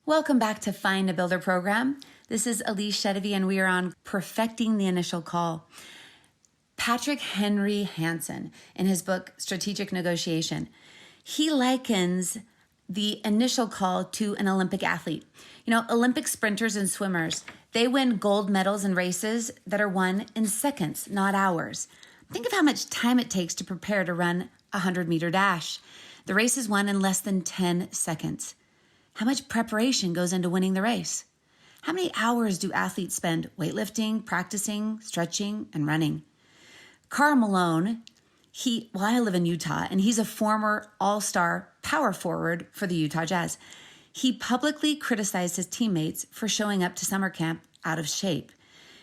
Welcome back to Find a Builder program. This is Allyse Sedivy, and we are on perfecting the initial call. Patrick Henry Hansen, in his book, Strategic Negotiation, he likens the initial call to an Olympic athlete. You know, Olympic sprinters and swimmers, they win gold medals in races that are won in seconds, not hours. Think of how much time it takes to prepare to run a 100-meter dash. The race is won in less than 10 seconds. How much preparation goes into winning the race? How many hours do athletes spend weightlifting, practicing, stretching, and running? Karl Malone, I live in Utah, and he's a former all-star power forward for the Utah Jazz. He publicly criticized his teammates for showing up to summer camp out of shape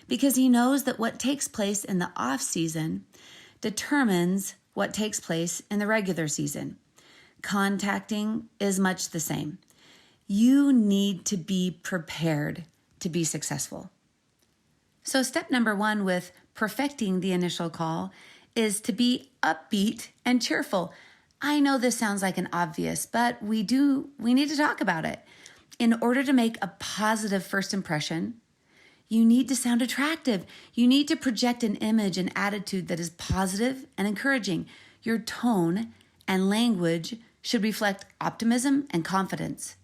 because he knows that what takes place in the off-season determines what takes place in the regular season. Contacting is much the same. You need to be prepared to be successful. So step number 1 with perfecting the initial call is to be upbeat and cheerful. I know this sounds like an obvious, but we need to talk about it. In order to make a positive first impression, you need to sound attractive. You need to project an image and attitude that is positive and encouraging. Your tone and language should reflect optimism and confidence.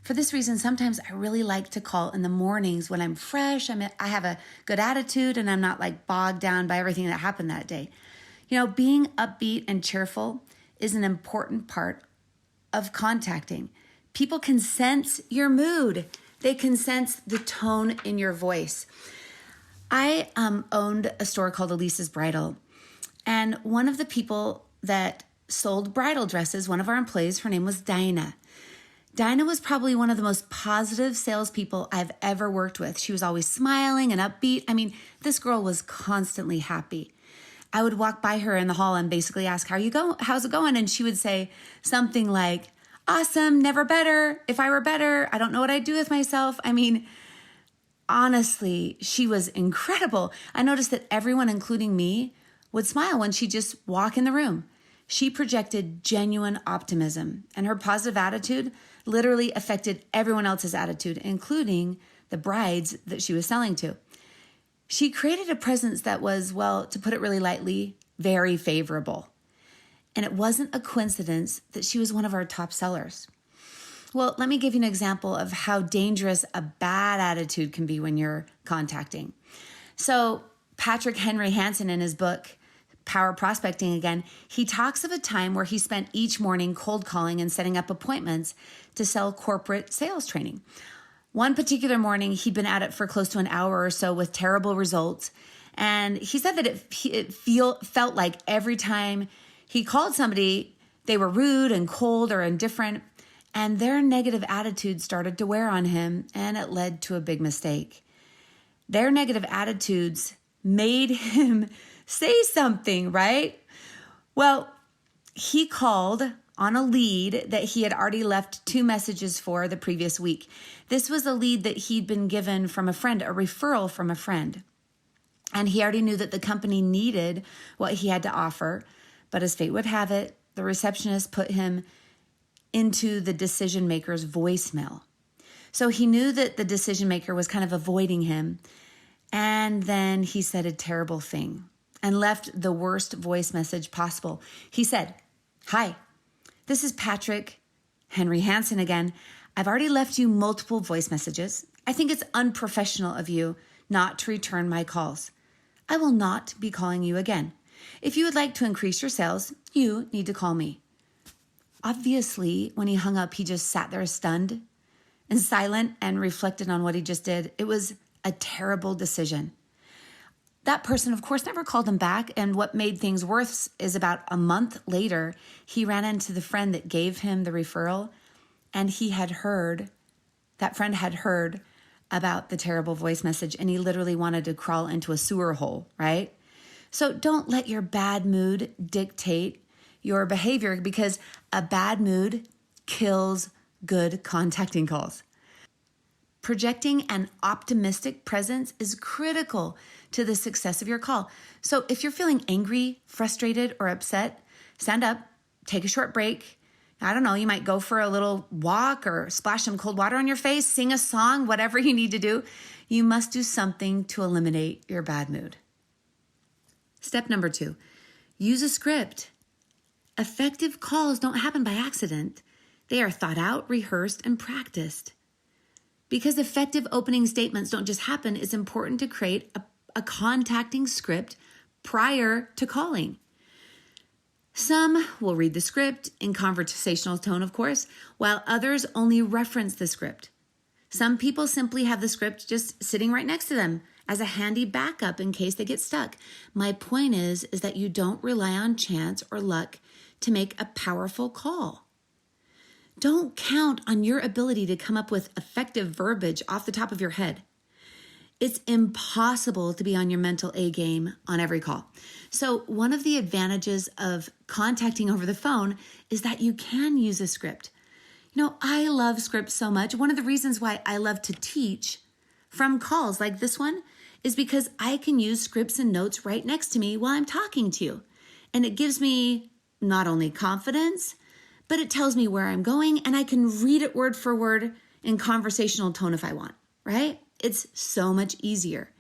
For this reason, sometimes I really like to call in the mornings when I'm fresh, I have a good attitude, and I'm not like bogged down by everything that happened that day. You know, being upbeat and cheerful is an important part of contacting. People can sense your mood. They can sense the tone in your voice. I owned a store called Allyse's Bridal, and one of the people that sold bridal dresses, one of our employees, her name was Dinah. Dinah was probably one of the most positive salespeople I've ever worked with. She was always smiling and upbeat. I mean, this girl was constantly happy. I would walk by her in the hall and basically ask, how's it going? And she would say something like, awesome, never better. If I were better, I don't know what I'd do with myself. I mean, honestly, she was incredible. I noticed that everyone, including me, would smile when she'd just walk in the room. She projected genuine optimism, and her positive attitude literally affected everyone else's attitude, including the brides that she was selling to. She created a presence that was, well, to put it really lightly, very favorable. And it wasn't a coincidence that she was one of our top sellers. Well, let me give you an example of how dangerous a bad attitude can be when you're contacting. So Patrick Henry Hansen, in his book, Power Prospecting Again, he talks of a time where he spent each morning cold calling and setting up appointments to sell corporate sales training. One particular morning, he'd been at it for close to an hour or so with terrible results. And he said that it felt like every time he called somebody, they were rude and cold or indifferent, and their negative attitude started to wear on him, and it led to a big mistake. Their negative attitudes made him say something, right? Well, he called on a lead that he had already left 2 messages for the previous week. This was a lead that he'd been given from a friend, a referral from a friend. And he already knew that the company needed what he had to offer, but as fate would have it, the receptionist put him into the decision maker's voicemail. So he knew that the decision maker was kind of avoiding him, and then he said a terrible thing and left the worst voice message possible. He said, "Hi, this is Patrick Henry Hansen again. I've already left you multiple voice messages. I think it's unprofessional of you not to return my calls. I will not be calling you again. If you would like to increase your sales, you need to call me." Obviously, when he hung up, he just sat there stunned and silent and reflected on what he just did. It was a terrible decision. That person, of course, never called him back. And what made things worse is about a month later, he ran into the friend that gave him the referral. And that friend had heard about the terrible voice message. And he literally wanted to crawl into a sewer hole, right? So don't let your bad mood dictate your behavior, because a bad mood kills good contacting calls. Projecting an optimistic presence is critical to the success of your call. So if you're feeling angry, frustrated, or upset, stand up, take a short break. I don't know, you might go for a little walk or splash some cold water on your face, sing a song, whatever you need to do. You must do something to eliminate your bad mood. Step number 2, use a script. Effective calls don't happen by accident. They are thought out, rehearsed, and practiced. Because effective opening statements don't just happen, it's important to create a contacting script prior to calling. Some will read the script in conversational tone, of course, while others only reference the script. Some people simply have the script just sitting right next to them as a handy backup in case they get stuck. My point is that you don't rely on chance or luck to make a powerful call. Don't count on your ability to come up with effective verbiage off the top of your head. It's impossible to be on your mental A game on every call. So one of the advantages of contacting over the phone is that you can use a script. You know, I love scripts so much. One of the reasons why I love to teach from calls like this one is because I can use scripts and notes right next to me while I'm talking to you. And it gives me not only confidence, but it tells me where I'm going, and I can read it word for word in conversational tone if I want, right? It's so much easier.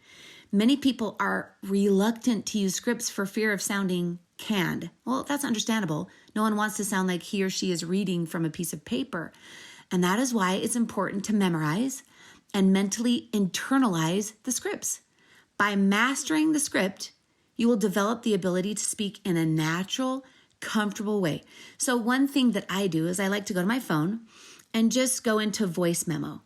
Many people are reluctant to use scripts for fear of sounding canned. Well, that's understandable. No one wants to sound like he or she is reading from a piece of paper. And that is why it's important to memorize and mentally internalize the scripts. By mastering the script, you will develop the ability to speak in a natural, comfortable way. So one thing that I do is I like to go to my phone and just go into voice memo.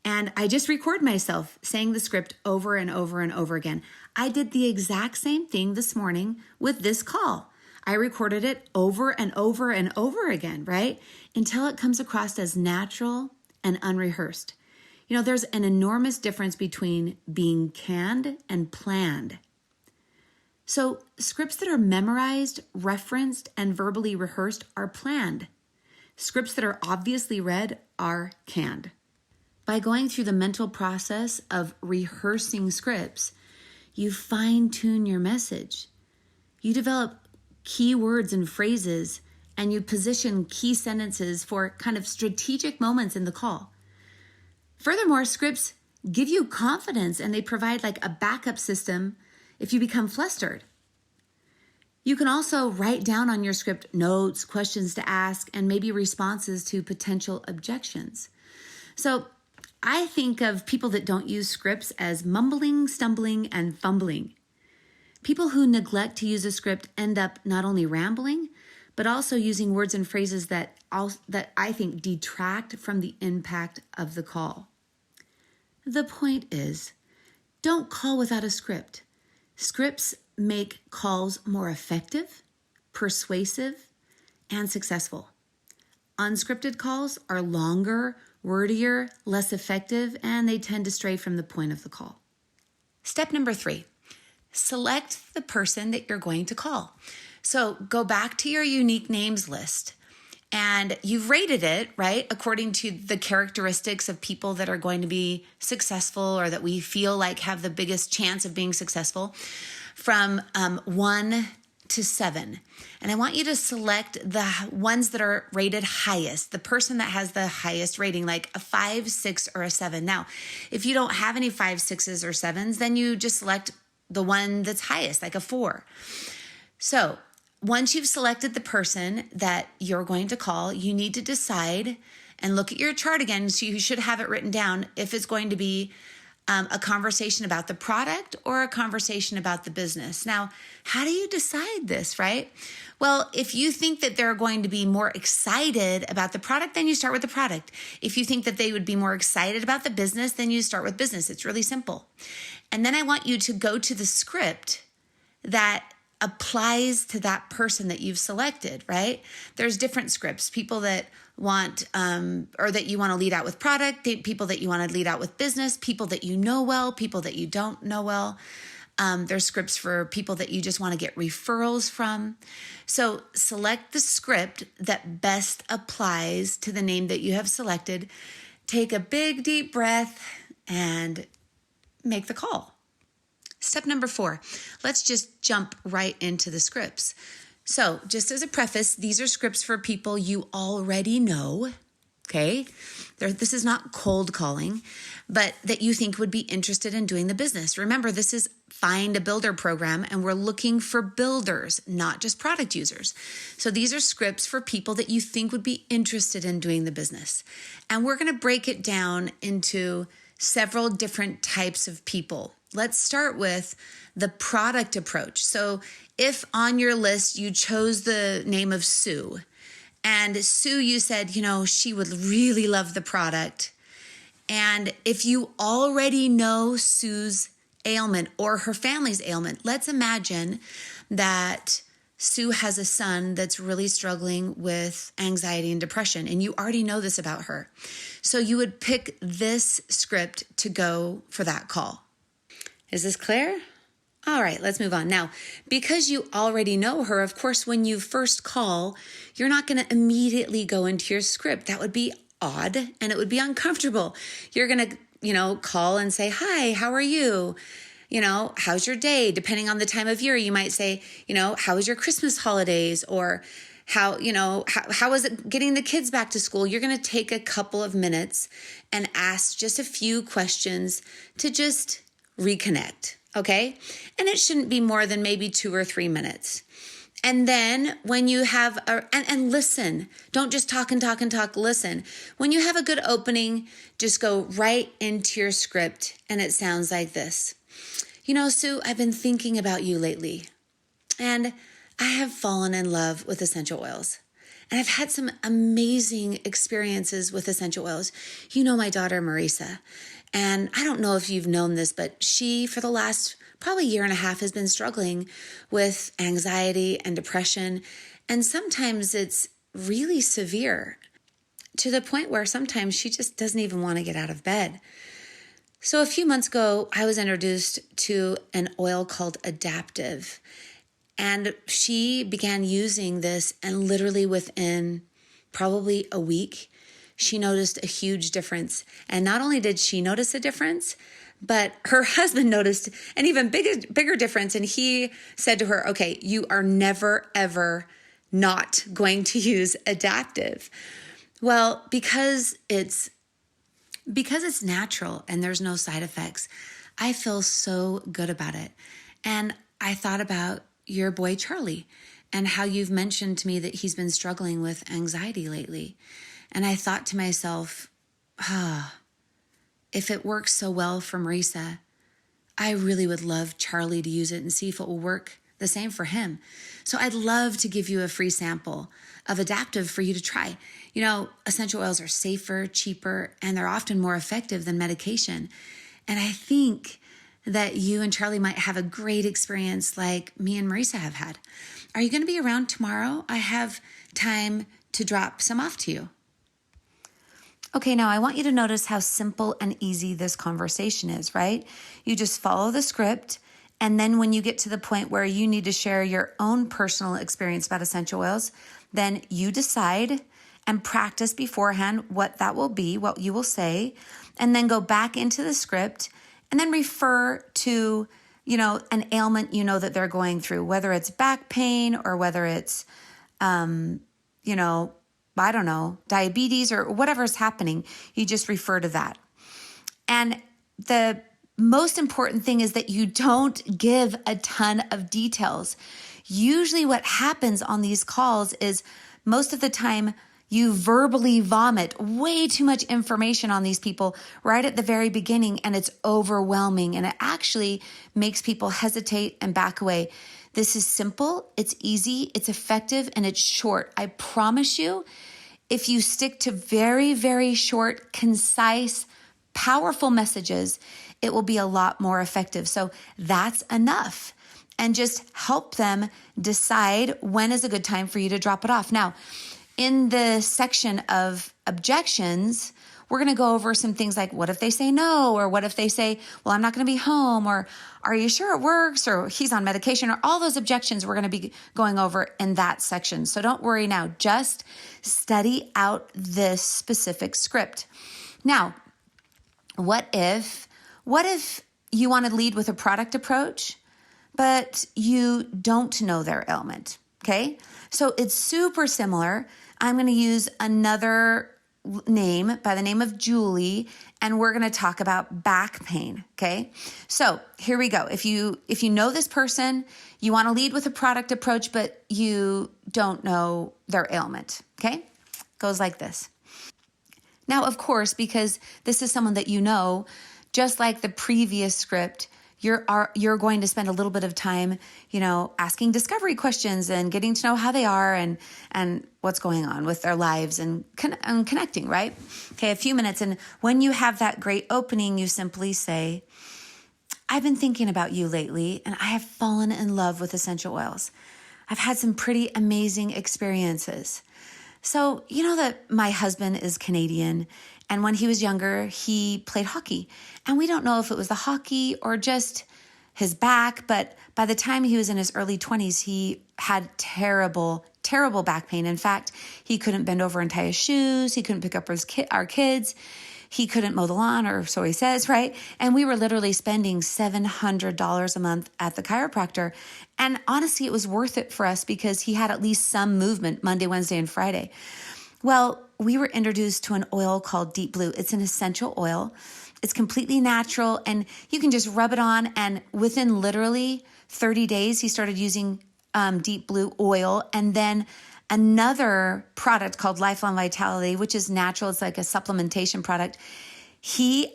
And I just record myself saying the script over and over and over again. I did the exact same thing this morning with this call. I recorded it over and over and over again, right? Until it comes across as natural and unrehearsed. You know, there's an enormous difference between being canned and planned. So scripts that are memorized, referenced, and verbally rehearsed are planned. Scripts that are obviously read are canned. By going through the mental process of rehearsing scripts, you fine-tune your message. You develop key words and phrases, and you position key sentences for kind of strategic moments in the call. Furthermore, scripts give you confidence, and they provide like a backup system if you become flustered. You can also write down on your script notes, questions to ask, and maybe responses to potential objections. So I think of people that don't use scripts as mumbling, stumbling, and fumbling. People who neglect to use a script end up not only rambling, but also using words and phrases that I think detract from the impact of the call. The point is, don't call without a script. Scripts make calls more effective, persuasive, and successful. Unscripted calls are longer, wordier, less effective, and they tend to stray from the point of the call. Step number 3, select the person that you're going to call. So go back to your unique names list, and you've rated it, right, according to the characteristics of people that are going to be successful or that we feel like have the biggest chance of being successful, from 1 to 7. And I want you to select the ones that are rated highest, the person that has the highest rating, like a 5, 6, or a 7. Now, if you don't have any 5, 6s, or 7s, then you just select the one that's highest, like a 4. So once you've selected the person that you're going to call, you need to decide and look at your chart again. So you should have it written down if it's going to be a conversation about the product or a conversation about the business. Now, how do you decide this, right? Well, if you think that they're going to be more excited about the product, then you start with the product. If you think that they would be more excited about the business, then you start with business. It's really simple. And then I want you to go to the script that applies to that person that you've selected, right? There's different scripts. People that want, or that you want to lead out with product, people that you want to lead out with business, people that you know well, people that you don't know well. There's scripts for people that you just want to get referrals from. So select the script that best applies to the name that you have selected. Take a big, deep breath and make the call. Step number 4, let's just jump right into the scripts. So just as a preface, these are scripts for people you already know, okay? This is not cold calling, but that you think would be interested in doing the business. Remember, this is Find a Builder program, and we're looking for builders, not just product users. So these are scripts for people that you think would be interested in doing the business. And we're going to break it down into several different types of people. Let's start with the product approach. So if on your list you chose the name of Sue, and Sue, you said, she would really love the product. And if you already know Sue's ailment or her family's ailment, let's imagine that Sue has a son that's really struggling with anxiety and depression, and you already know this about her. So you would pick this script to go for that call. Is this clear? All right, let's move on. Now, because you already know her, of course, when you first call, you're not going to immediately go into your script. That would be odd and it would be uncomfortable. You're going to, call and say, "Hi, how are you? How's your day?" Depending on the time of year, you might say, "How was your Christmas holidays?" Or how was it getting the kids back to school? You're going to take a couple of minutes and ask just a few questions to just reconnect. Okay. And it shouldn't be more than maybe 2 or 3 minutes. And then when you have, and listen, don't just talk and talk and talk, listen. When you have a good opening, just go right into your script. And it sounds like this. Sue, I've been thinking about you lately, and I have fallen in love with essential oils. And I've had some amazing experiences with essential oils. My daughter, Marisa. And I don't know if you've known this, but she, for the last probably year and a half, has been struggling with anxiety and depression. And sometimes it's really severe to the point where sometimes she just doesn't even want to get out of bed. So a few months ago, I was introduced to an oil called Adaptive. And she began using this, and literally within probably a week, she noticed a huge difference. And not only did she notice a difference, but her husband noticed an even bigger difference. And he said to her, "Okay, you are never, ever not going to use Adaptive." Well, because it's natural and there's no side effects, I feel so good about it. And I thought about your boy, Charlie, and how you've mentioned to me that he's been struggling with anxiety lately. And I thought to myself, if it works so well for Marisa, I really would love Charlie to use it and see if it will work the same for him. So I'd love to give you a free sample of Adaptive for you to try. Essential oils are safer, cheaper, and they're often more effective than medication. And I think that you and Charlie might have a great experience like me and Marisa have had. Are you going to be around tomorrow? I have time to drop some off to you. Okay, now I want you to notice how simple and easy this conversation is, right? You just follow the script, and then when you get to the point where you need to share your own personal experience about essential oils, then you decide and practice beforehand what that will be, what you will say, and then go back into the script and then refer to, an ailment that they're going through, whether it's back pain or whether it's, I don't know, diabetes or whatever's happening. You just refer to that. And the most important thing is that you don't give a ton of details. Usually what happens on these calls is most of the time you verbally vomit way too much information on these people right at the very beginning, and it's overwhelming, and it actually makes people hesitate and back away. This is simple, it's easy, it's effective, and it's short. I promise you, if you stick to very, very short, concise, powerful messages, it will be a lot more effective. So that's enough. And just help them decide when is a good time for you to drop it off. Now, in the section of objections, we're going to go over some things like, what if they say no? Or what if they say, well, I'm not going to be home? Or are you sure it works? Or he's on medication? Or all those objections we're going to be going over in that section. So don't worry now. Just study out this specific script. Now, what if you want to lead with a product approach, but you don't know their ailment? Okay. So it's super similar. I'm going to use another name by the name of Julie, and we're going to talk about back pain. Okay. So here we go. If you know this person, you want to lead with a product approach, but you don't know their ailment. Okay. Goes like this. Now, of course, because this is someone that you know, just like the previous script, you're going to spend a little bit of time, asking discovery questions and getting to know how they are and what's going on with their lives and connecting, right? Okay, a few minutes. And when you have that great opening, you simply say, I've been thinking about you lately, and I have fallen in love with essential oils. I've had some pretty amazing experiences. So, you know that my husband is Canadian, and when he was younger, he played hockey. And we don't know if it was the hockey or just his back, but by the time he was in his early 20s, he had terrible, terrible back pain. In fact, he couldn't bend over and tie his shoes. He couldn't pick up our kids. He couldn't mow the lawn, or so he says, right? And we were literally spending $700 a month at the chiropractor. And honestly, it was worth it for us because he had at least some movement Monday, Wednesday, and Friday. Well, we were introduced to an oil called Deep Blue. It's an essential oil. It's completely natural, and you can just rub it on. And within literally 30 days, he started using Deep Blue oil. And then another product called Lifelong Vitality, which is natural. It's like a supplementation product. His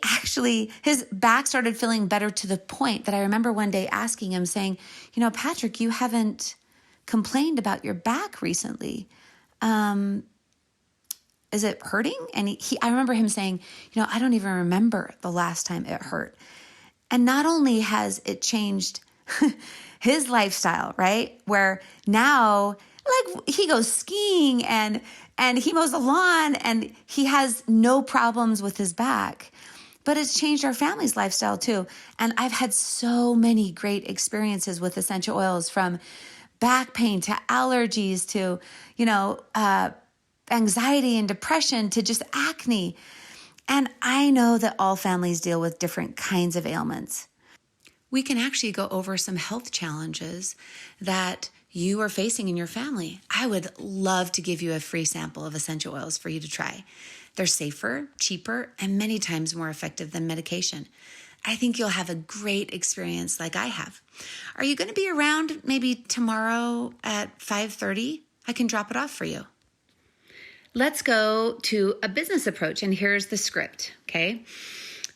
back started feeling better to the point that I remember one day asking him, saying, Patrick, you haven't complained about your back recently. Is it hurting? And I remember him saying, I don't even remember the last time it hurt. And not only has it changed his lifestyle, right? Where now, like, he goes skiing and he mows the lawn and he has no problems with his back. But it's changed our family's lifestyle too. And I've had so many great experiences with essential oils, from back pain to allergies to, anxiety and depression to just acne. And I know that all families deal with different kinds of ailments. We can actually go over some health challenges that you are facing in your family. I would love to give you a free sample of essential oils for you to try. They're safer, cheaper, and many times more effective than medication. I think you'll have a great experience like I have. Are you going to be around maybe tomorrow at 5:30? I can drop it off for you. Let's go to a business approach, and here's the script, okay?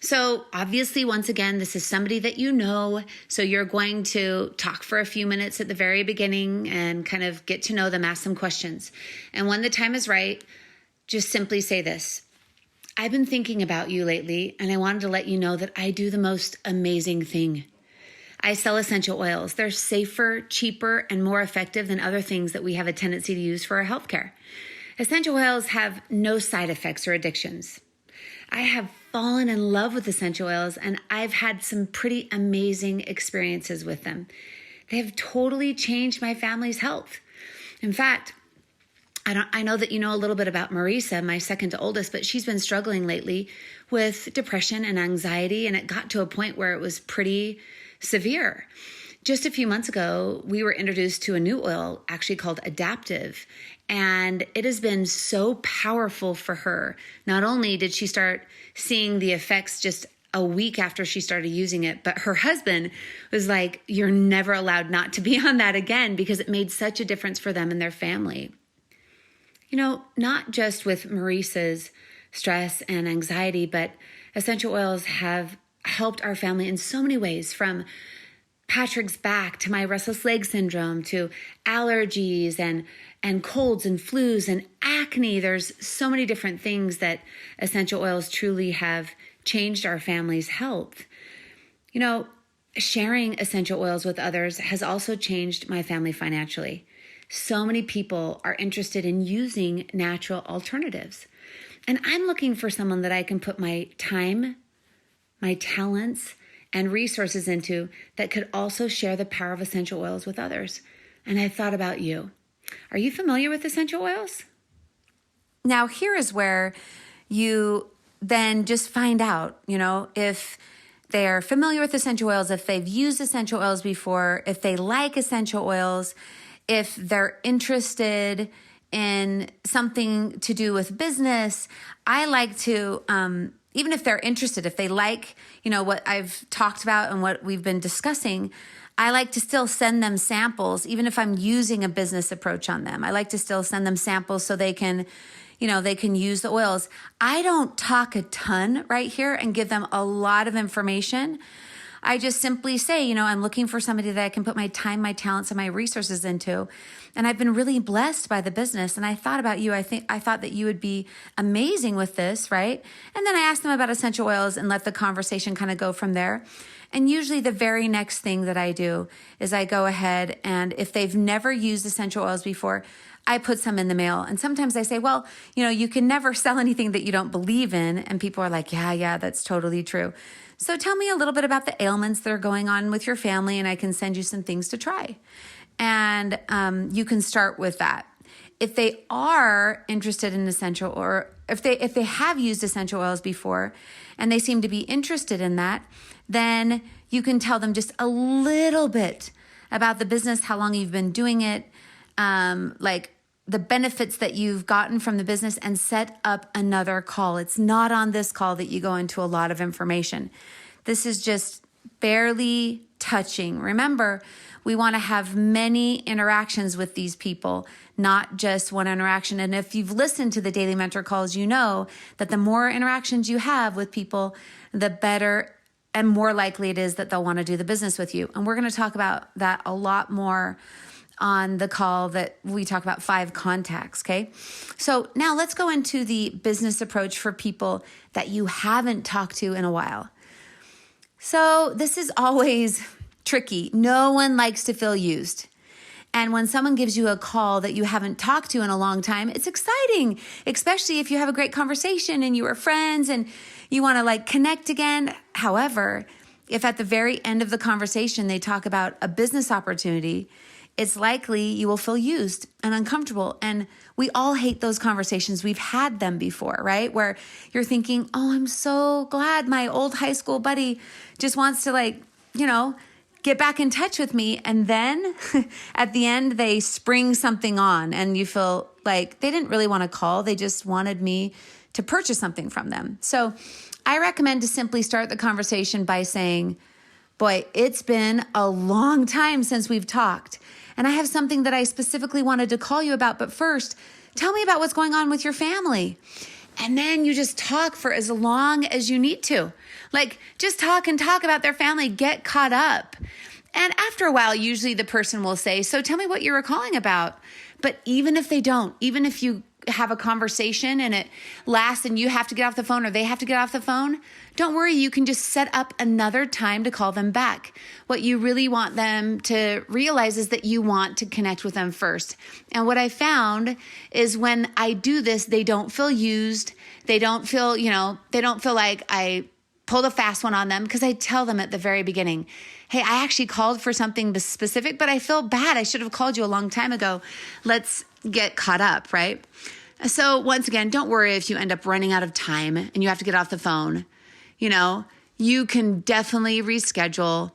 So obviously, once again, this is somebody that you know, so you're going to talk for a few minutes at the very beginning and kind of get to know them, ask some questions. And when the time is right, just simply say this: I've been thinking about you lately, and I wanted to let you know that I do the most amazing thing. I sell essential oils. They're safer, cheaper, and more effective than other things that we have a tendency to use for our healthcare. Essential oils have no side effects or addictions. I have fallen in love with essential oils, and I've had some pretty amazing experiences with them. They have totally changed my family's health. In fact, I know that you know a little bit about Marisa, my second to oldest, but she's been struggling lately with depression and anxiety, and it got to a point where it was pretty severe. Just a few months ago, we were introduced to a new oil actually called Adaptive, and it has been so powerful for her. Not only did she start seeing the effects just a week after she started using it, but her husband was like, you're never allowed not to be on that again, because it made such a difference for them and their family. Not just with Marisa's stress and anxiety, but essential oils have helped our family in so many ways, from Patrick's back to my restless leg syndrome to allergies and colds and flus and acne. There's so many different things that essential oils truly have changed our family's health. Sharing essential oils with others has also changed my family financially. So many people are interested in using natural alternatives. And I'm looking for someone that I can put my time, my talents, and resources into that could also share the power of essential oils with others. And I thought about you. Are you familiar with essential oils? Now, here is where you then just find out, if they're familiar with essential oils, if they've used essential oils before, if they like essential oils, if they're interested in something to do with business, I like to, even if they're interested, if they like, what I've talked about and what we've been discussing, I like to still send them samples, even if I'm using a business approach on them. I like to still send them samples so they can, they can use the oils. I don't talk a ton right here and give them a lot of information. I just simply say, I'm looking for somebody that I can put my time, my talents, and my resources into. And I've been really blessed by the business. And I thought about you. I thought that you would be amazing with this, right? And then I asked them about essential oils and let the conversation kind of go from there. And usually the very next thing that I do is I go ahead, and if they've never used essential oils before, I put some in the mail. And sometimes I say, well, you can never sell anything that you don't believe in. And people are like, yeah, that's totally true. So tell me a little bit about the ailments that are going on with your family, and I can send you some things to try. And you can start with that. If they are interested in essential, or if they have used essential oils before and they seem to be interested in that, then you can tell them just a little bit about the business, how long you've been doing it, like the benefits that you've gotten from the business, and set up another call. It's not on this call that you go into a lot of information. This is just barely touching. Remember, we want to have many interactions with these people, not just one interaction. And if you've listened to the Daily Mentor calls, you know that the more interactions you have with people, the better and more likely it is that they'll want to do the business with you. And we're going to talk about that a lot more on the call that we talk about 5 contacts, okay? So now let's go into the business approach for people that you haven't talked to in a while. So this is always tricky. No one likes to feel used. And when someone gives you a call that you haven't talked to in a long time, it's exciting, especially if you have a great conversation and you are friends and you want to connect again. However, if at the very end of the conversation they talk about a business opportunity, it's likely you will feel used and uncomfortable. And we all hate those conversations. We've had them before, right? Where you're thinking, oh, I'm so glad my old high school buddy just wants to get back in touch with me. And then at the end, they spring something on and you feel like they didn't really want to call. They just wanted me to purchase something from them. So I recommend to simply start the conversation by saying, boy, it's been a long time since we've talked. And I have something that I specifically wanted to call you about. But first, tell me about what's going on with your family. And then you just talk for as long as you need to. Just talk and talk about their family, get caught up. And after a while, usually the person will say, so tell me what you were calling about. But even if they don't, even if you have a conversation and it lasts and you have to get off the phone or they have to get off the phone, don't worry, you can just set up another time to call them back. What you really want them to realize is that you want to connect with them first. And what I found is when I do this, they don't feel used. They don't feel, they don't feel like I pulled a fast one on them, because I tell them at the very beginning, hey, I actually called for something specific, but I feel bad. I should have called you a long time ago. Let's get caught up, right? So once again, don't worry if you end up running out of time and you have to get off the phone. You can definitely reschedule.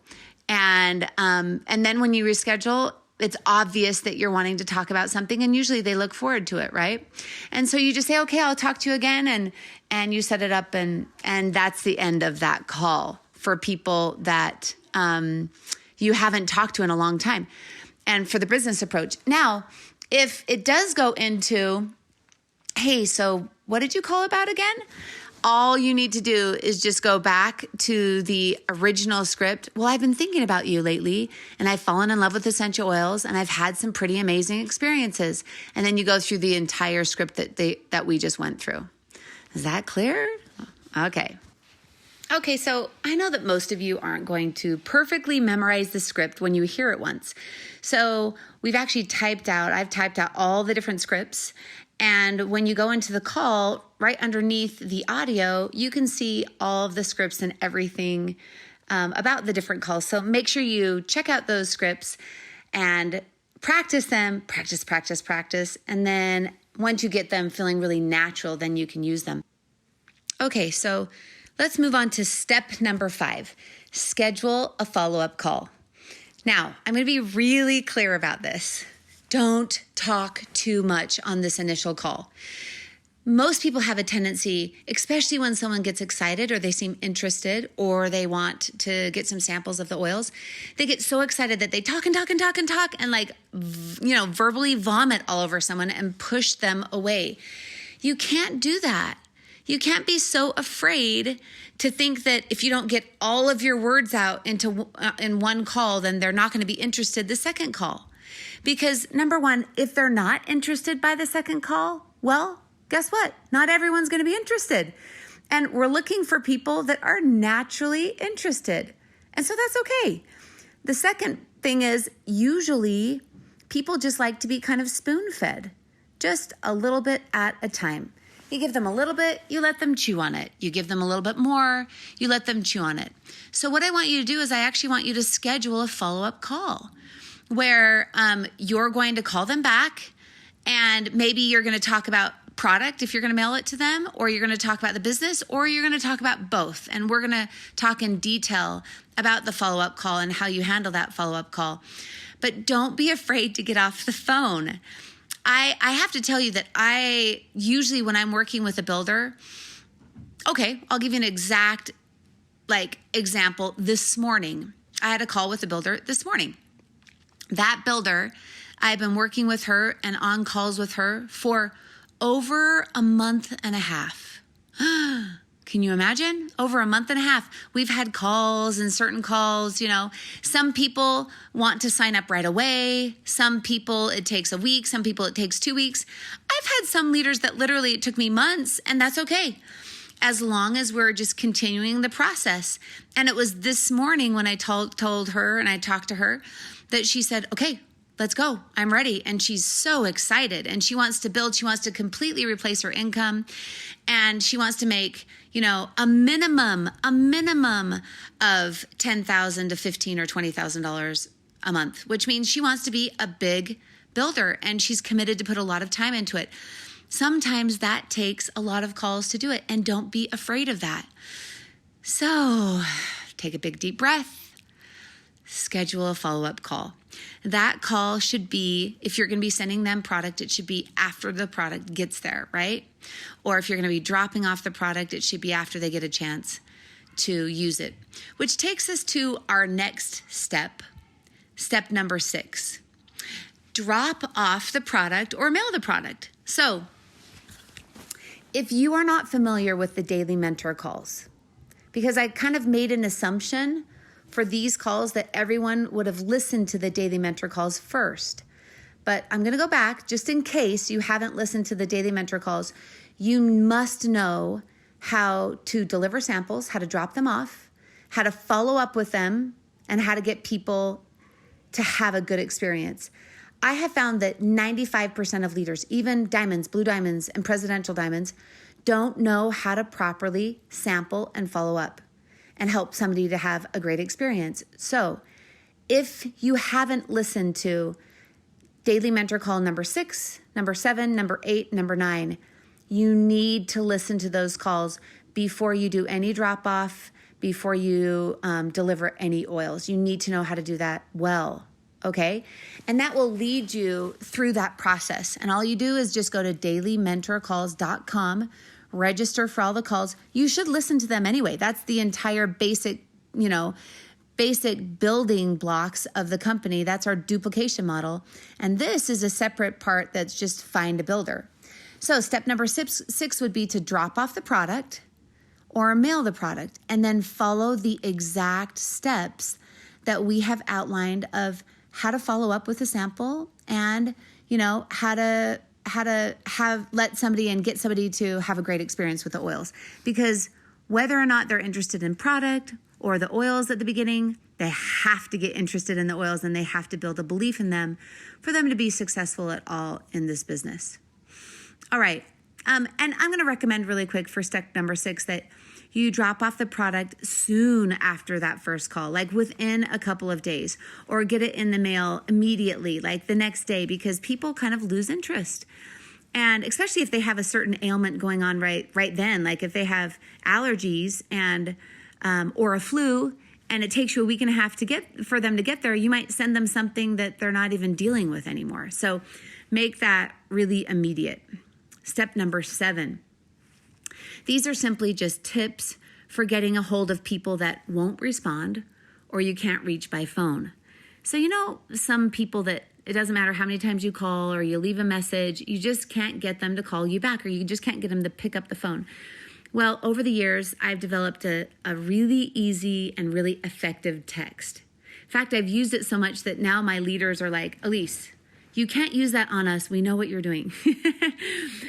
And then when you reschedule, it's obvious that you're wanting to talk about something, and usually they look forward to it, right? And so you just say, okay, I'll talk to you again, and you set it up, and that's the end of that call for people that you haven't talked to in a long time. And for the business approach. Now, if it does go into, hey, so what did you call about again? All you need to do is just go back to the original script. Well, I've been thinking about you lately, and I've fallen in love with essential oils, and I've had some pretty amazing experiences. And then you go through the entire script that we just went through. Is that clear? Okay. Okay, so I know that most of you aren't going to perfectly memorize the script when you hear it once. So I've typed out all the different scripts. And when you go into the call, right underneath the audio, you can see all of the scripts and everything about the different calls. So make sure you check out those scripts and practice them, practice. And then once you get them feeling really natural, then you can use them. Okay, so let's move on to step number 5, schedule a follow-up call. Now, I'm going to be really clear about this. Don't talk too much on this initial call. Most people have a tendency, especially when someone gets excited or they seem interested or they want to get some samples of the oils, they get so excited that they talk and talk and talk and talk and verbally vomit all over someone and push them away. You can't do that. You can't be so afraid to think that if you don't get all of your words out in one call, then they're not going to be interested the second call. Because number one, if they're not interested by the second call, well, guess what? Not everyone's going to be interested. And we're looking for people that are naturally interested. And so that's okay. The second thing is usually people just like to be kind of spoon-fed, just a little bit at a time. You give them a little bit, you let them chew on it. You give them a little bit more, you let them chew on it. So what I want you to do is I actually want you to schedule a follow-up call where you're going to call them back and maybe you're going to talk about product if you're going to mail it to them, or you're going to talk about the business, or you're going to talk about both. And we're going to talk in detail about the follow-up call and how you handle that follow-up call. But don't be afraid to get off the phone. I have to tell you that I usually, when I'm working with a builder, okay, I'll give you an exact example. This morning, I had a call with a builder this morning. That builder, I've been working with her and on calls with her for over a month and a half. Can you imagine? Over a month and a half. We've had calls and certain calls, some people want to sign up right away. Some people it takes a week. Some people it takes 2 weeks. I've had some leaders that literally it took me months, and that's okay, as long as we're just continuing the process. And it was this morning when I told her and I talked to her that she said, okay, let's go. I'm ready. And she's so excited and she wants to build. She wants to completely replace her income. And she wants to make, a minimum of $10,000 to $15,000 or $20,000 a month, which means she wants to be a big builder and she's committed to put a lot of time into it. Sometimes that takes a lot of calls to do it, and don't be afraid of that. So take a big deep breath, schedule a follow-up call. That call should be, if you're going to be sending them product, it should be after the product gets there, right? Or if you're going to be dropping off the product, it should be after they get a chance to use it. Which takes us to our next step, step number 6. Drop off the product or mail the product. So if you are not familiar with the daily mentor calls, because I kind of made an assumption for these calls that everyone would have listened to the daily mentor calls first. But I'm going to go back just in case you haven't listened to the daily mentor calls. You must know how to deliver samples, how to drop them off, how to follow up with them, and how to get people to have a good experience. I have found that 95% of leaders, even diamonds, blue diamonds, and presidential diamonds, don't know how to properly sample and follow up and help somebody to have a great experience. So if you haven't listened to daily mentor call number 6, number 7, number 8, number 9, you need to listen to those calls before you do any drop off, before you deliver any oils. You need to know how to do that well, okay? And that will lead you through that process. And all you do is just go to dailymentorcalls.com, register for all the calls. You should listen to them anyway. That's the entire basic building blocks of the company. That's our duplication model. And this is a separate part that's just find a builder. So step number 6 would be to drop off the product or mail the product, and then follow the exact steps that we have outlined of how to follow up with a sample and, how to let somebody and get somebody to have a great experience with the oils. Because whether or not they're interested in product or the oils at the beginning, they have to get interested in the oils and they have to build a belief in them for them to be successful at all in this business. All right. And I'm going to recommend really quick for step number 6 that you drop off the product soon after that first call, like within a couple of days, or get it in the mail immediately, like the next day, because people kind of lose interest. And especially if they have a certain ailment going on right then, like if they have allergies and or a flu and it takes you a week and a half for them to get there, you might send them something that they're not even dealing with anymore. So make that really immediate. Step number 7. These are simply just tips for getting a hold of people that won't respond or you can't reach by phone. So some people that it doesn't matter how many times you call or you leave a message, you just can't get them to call you back, or you just can't get them to pick up the phone. Well, over the years, I've developed a really easy and really effective text. In fact, I've used it so much that now my leaders are like, Allyse, you can't use that on us. We know what you're doing.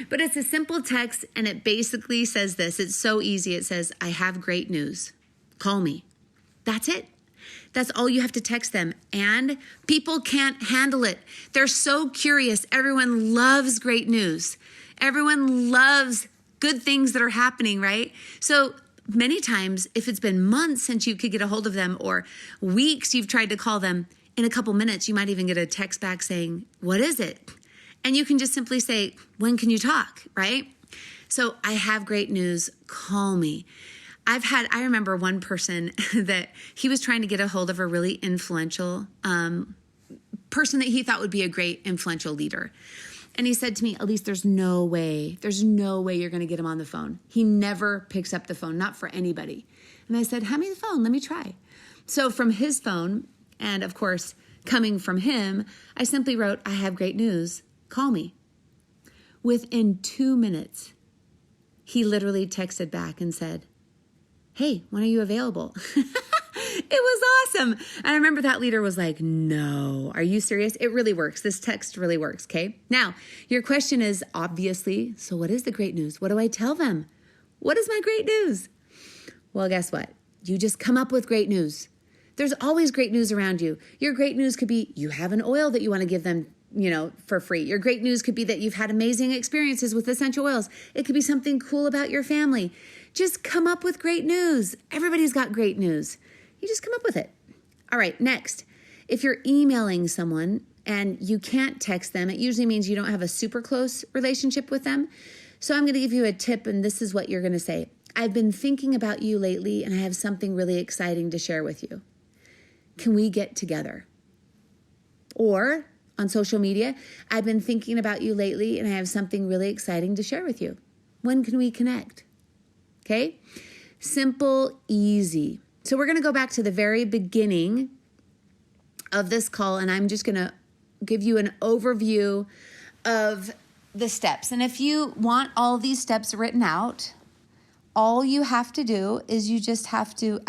But it's a simple text, and it basically says this. It's so easy. It says, I have great news. Call me. That's it. That's all you have to text them. And people can't handle it. They're so curious. Everyone loves great news. Everyone loves good things that are happening, right? So many times, if it's been months since you could get a hold of them, or weeks you've tried to call them, in a couple minutes, you might even get a text back saying, what is it? And you can just simply say, when can you talk, right? So I have great news, call me. I remember one person that he was trying to get a hold of a really influential person that he thought would be a great influential leader. And he said to me, Allyse, there's no way you're going to get him on the phone. He never picks up the phone, not for anybody. And I said, hand me the phone, let me try. So from his phone, and of course, coming from him, I simply wrote, I have great news, call me. Within 2 minutes, he literally texted back and said, hey, when are you available? It was awesome. And I remember that leader was like, no, are you serious? It really works. This text really works, okay? Now, your question is obviously, so what is the great news? What do I tell them? What is my great news? Well, guess what? You just come up with great news. There's always great news around you. Your great news could be you have an oil that you want to give them, for free. Your great news could be that you've had amazing experiences with essential oils. It could be something cool about your family. Just come up with great news. Everybody's got great news. You just come up with it. All right, next. If you're emailing someone and you can't text them, it usually means you don't have a super close relationship with them. So I'm going to give you a tip, and this is what you're going to say. I've been thinking about you lately, and I have something really exciting to share with you. Can we get together? Or on social media, I've been thinking about you lately, and I have something really exciting to share with you. When can we connect? Okay? Simple, easy. So we're going to go back to the very beginning of this call, and I'm just going to give you an overview of the steps. And if you want all these steps written out, all you have to do is you just have to,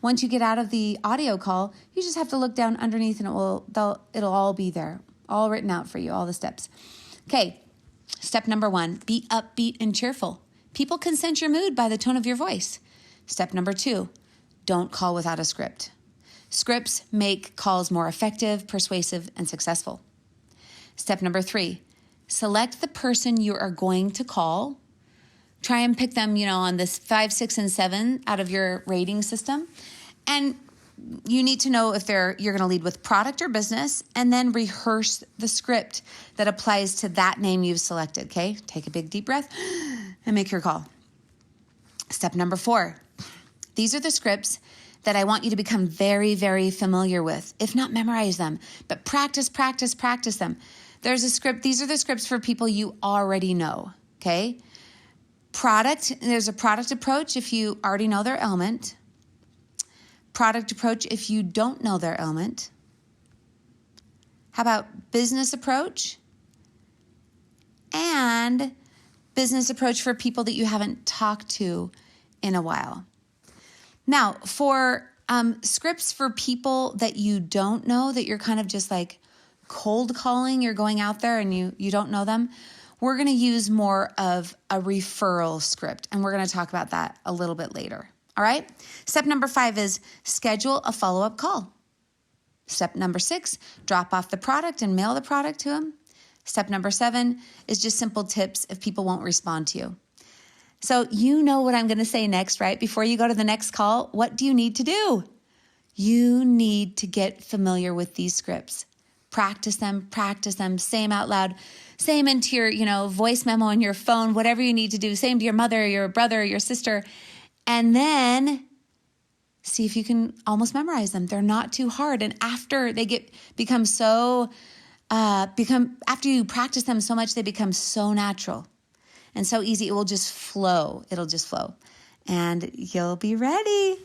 once you get out of the audio call, you just have to look down underneath and it'll all be there, all written out for you, all the steps. Okay, step number 1, be upbeat and cheerful. People can sense your mood by the tone of your voice. Step number 2, don't call without a script. Scripts make calls more effective, persuasive, and successful. Step number 3, select the person you are going to call. Try and pick them, on this 5, 6, and 7 out of your rating system. And you need to know if you're going to lead with product or business, and then rehearse the script that applies to that name you've selected, okay? Take a big deep breath and make your call. Step number 4, these are the scripts that I want you to become very, very familiar with. If not, memorize them, but practice them. There's a script. These are the scripts for people you already know, okay? There's a product approach if you already know their element. Product approach if you don't know their element. How about business approach? And business approach for people that you haven't talked to in a while. Now, for scripts for people that you don't know, that you're kind of just like cold calling, you're going out there and you don't know them, we're going to use more of a referral script, and we're going to talk about that a little bit later. All right? Step number 5 is schedule a follow-up call. Step number 6, drop off the product and mail the product to them. Step number 7 is just simple tips if people won't respond to you. So you know what I'm going to say next, right? Before you go to the next call, what do you need to do? You need to get familiar with these scripts. Practice them, say them out loud, say them into your, voice memo on your phone, whatever you need to do. Say them to your mother, your brother, your sister, and then see if you can almost memorize them. They're not too hard. And after they become so, after you practice them so much, they become so natural and so easy. It will just flow. It'll just flow and you'll be ready.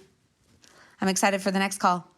I'm excited for the next call.